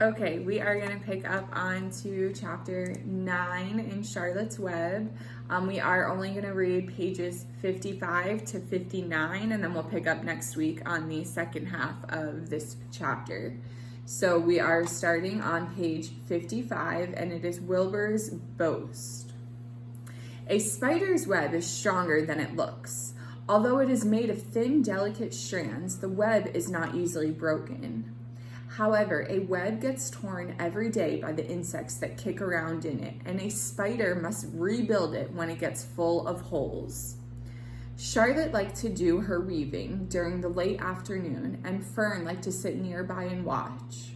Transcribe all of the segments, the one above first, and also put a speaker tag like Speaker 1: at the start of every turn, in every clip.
Speaker 1: Okay, we are going to pick up on to chapter 9 in Charlotte's Web. We are only going to read pages 55 to 59, and then we'll pick up next week on the second half of this chapter. So we are starting on page 55, and it is Wilbur's boast. A spider's web is stronger than it looks. Although it is made of thin, delicate strands, the web is not easily broken. However, a web gets torn every day by the insects that kick around in it, and a spider must rebuild it when it gets full of holes. Charlotte liked to do her weaving during the late afternoon, and Fern liked to sit nearby and watch.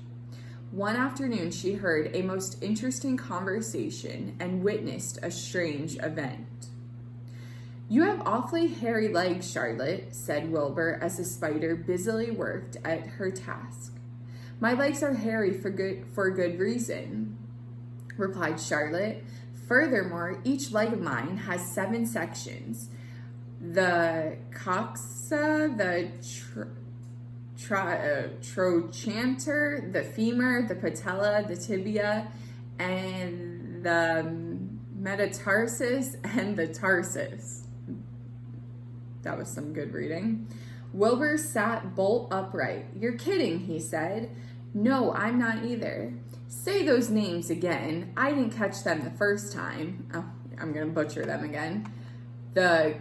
Speaker 1: One afternoon, she heard a most interesting conversation and witnessed a strange event. "You have awfully hairy legs, Charlotte," said Wilbur as the spider busily worked at her task. "My legs are hairy for good reason," replied Charlotte. "Furthermore, each leg of mine has 7 sections. The coxa, the trochanter, the femur, the patella, the tibia, and the metatarsus, and the tarsus." That was some good reading. Wilbur sat bolt upright. "You're kidding," he said. "No, I'm not either." "Say those names again. I didn't catch them the first time." Oh, I'm going to butcher them again. The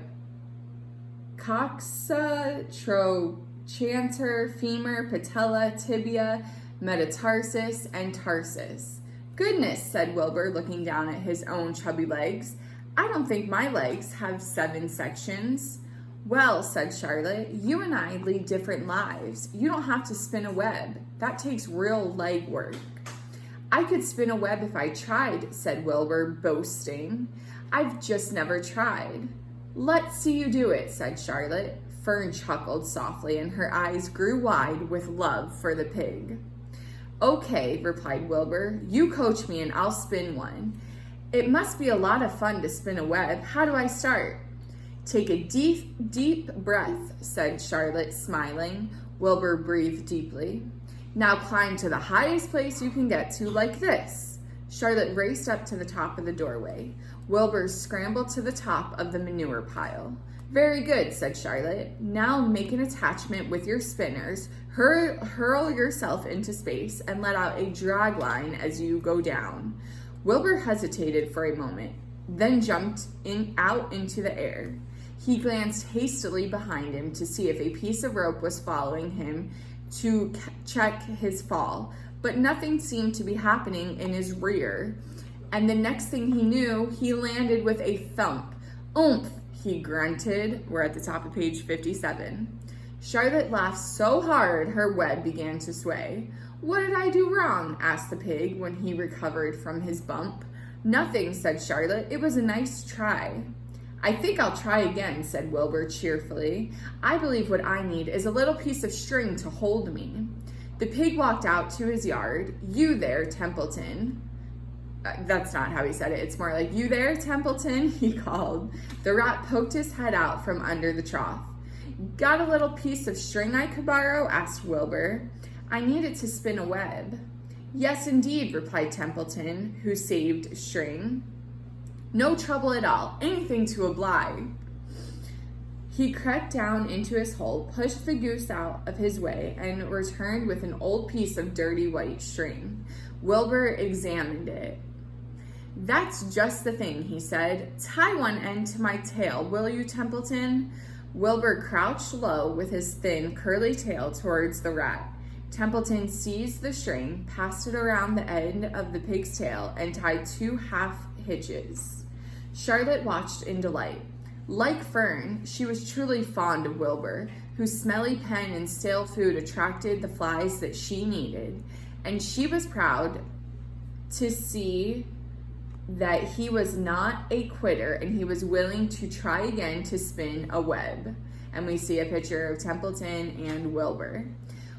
Speaker 1: coxa, trochanter, femur, patella, tibia, metatarsus, and tarsus. "Goodness," said Wilbur, looking down at his own chubby legs. "I don't think my legs have 7 sections." "Well," said Charlotte, "you and I lead different lives. You don't have to spin a web. That takes real leg work." "I could spin a web if I tried," said Wilbur, boasting. "I've just never tried." "Let's see you do it," said Charlotte. Fern chuckled softly, and her eyes grew wide with love for the pig. "Okay," replied Wilbur. "You coach me and I'll spin one. It must be a lot of fun to spin a web. How do I start?" "Take a deep breath," said Charlotte, smiling. Wilbur breathed deeply. "Now climb to the highest place you can get to, like this." Charlotte raced up to the top of the doorway. Wilbur scrambled to the top of the manure pile. "Very good," said Charlotte. "Now make an attachment with your spinners, hurl yourself into space, and let out a drag line as you go down." Wilbur hesitated for a moment, then jumped out into the air. He glanced hastily behind him to see if a piece of rope was following him to check his fall, but nothing seemed to be happening in his rear. And the next thing he knew, he landed with a thump. "Oomph," he grunted. We're at the top of page 57. Charlotte laughed so hard her web began to sway. "What did I do wrong?" asked the pig when he recovered from his bump. "Nothing," said Charlotte. "It was a nice try." "I think I'll try again," said Wilbur cheerfully. "I believe what I need is a little piece of string to hold me." The pig walked out to his yard. "You there, Templeton." That's not how he said it. It's more like, "You there, Templeton," he called. The rat poked his head out from under the trough. "Got a little piece of string I could borrow?" asked Wilbur. "I need it to spin a web." "Yes, indeed," replied Templeton, who saved string. "No trouble at all. Anything to oblige." He crept down into his hole, pushed the goose out of his way, and returned with an old piece of dirty white string. Wilbur examined it. "That's just the thing," he said. "Tie one end to my tail, will you, Templeton?" Wilbur crouched low with his thin, curly tail towards the rat. Templeton seized the string, passed it around the end of the pig's tail, and tied 2 half hitches. Charlotte watched in delight. Like Fern, she was truly fond of Wilbur, whose smelly pen and stale food attracted the flies that she needed, and she was proud to see that he was not a quitter and he was willing to try again to spin a web. And we see a picture of Templeton and Wilbur.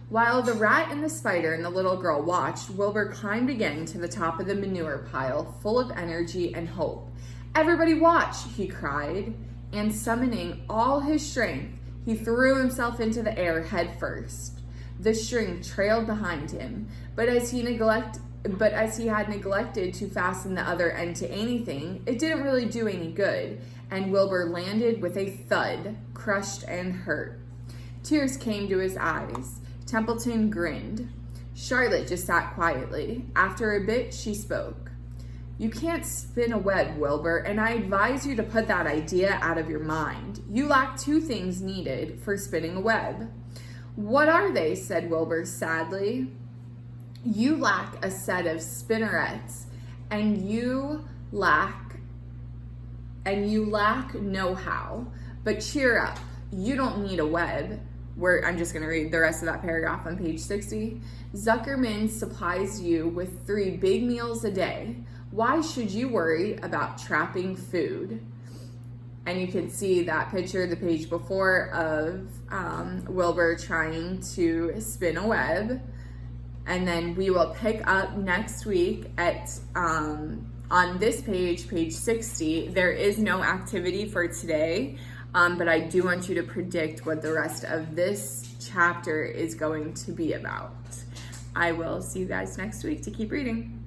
Speaker 1: While the rat and the spider and the little girl watched, Wilbur climbed again to the top of the manure pile, full of energy and hope. "Everybody watch," he cried, and summoning all his strength, he threw himself into the air head first. The string trailed behind him, but as he had neglected to fasten the other end to anything, it didn't really do any good, and Wilbur landed with a thud, crushed and hurt. Tears came to his eyes. Templeton grinned. Charlotte just sat quietly. After a bit, she spoke. "You can't spin a web, Wilbur, and I advise you to put that idea out of your mind. You lack two things needed for spinning a web." "What are they?" said Wilbur sadly. "You lack a set of spinnerets, and you lack know-how. But cheer up, you don't need a web." I'm just going to read the rest of that paragraph on page 60. "Zuckerman supplies you with 3 big meals a day. Why should you worry about trapping food?" And you can see that picture the page before of Wilbur trying to spin a web. And then we will pick up next week at on this page 60. There is no activity for today, but I do want you to predict what the rest of this chapter is going to be about. I will see you guys next week to keep reading.